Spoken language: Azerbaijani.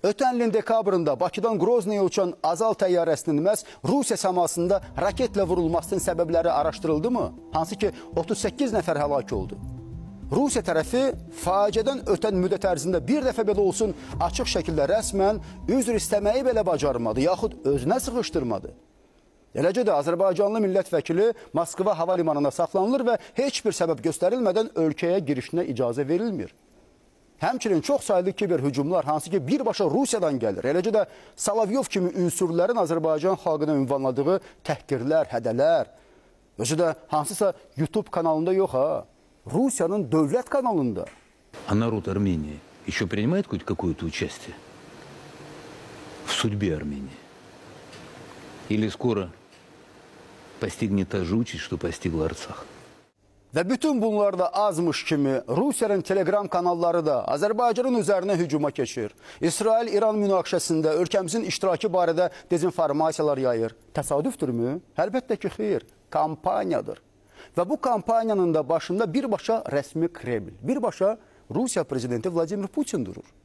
Ötən ilin dekabrında Bakıdan Qroznaya uçan Azal təyyarəsinin məhz Rusiya səmasında raketlə vurulmasının səbəbləri araşdırıldı mı? Hansı ki 38 nəfər həlak oldu. Rusiya tərəfi faciədən ötən müddət ərzində bir dəfə belə olsun açıq şəkildə rəsmən üzr istəməyi belə bacarmadı, yaxud özünə sıxışdırmadı. Eləcə də Azərbaycanlı millət vəkili Moskva hava limanında saxlanılır və heç bir səbəb göstərilmədən ölkəyə girişinə icazə verilmir. Həmçinin çox sayılı kiber hücumlar, hansı ki birbaşa Rusiyadan gəlir. Eləcə də Salavyov kimi ünsürlərin Azərbaycan xalqına ünvanladığı təhqirlər, hədələr. Özü də hansısa YouTube kanalında yox ha, Rusiyanın dövlət kanalında. А народ Армении еще принимает хоть какое-то участие в судьбе Армении? Или скоро постигнет та же участь, что постигла Арцах? Və bütün bunlarda azmış kimi Rusiyanın telegram kanalları da Azərbaycanın üzərinə hücuma keçir. İsrail-İran münaqişəsində ölkəmizin iştirakı barədə dezinformasiyalar yayır. Təsadüfdürmü? Əlbəttə ki, xeyr, kampaniyadır. Və bu kampaniyanın da başında birbaşa rəsmi Kreml, birbaşa Rusiya prezidenti Vladimir Putin durur.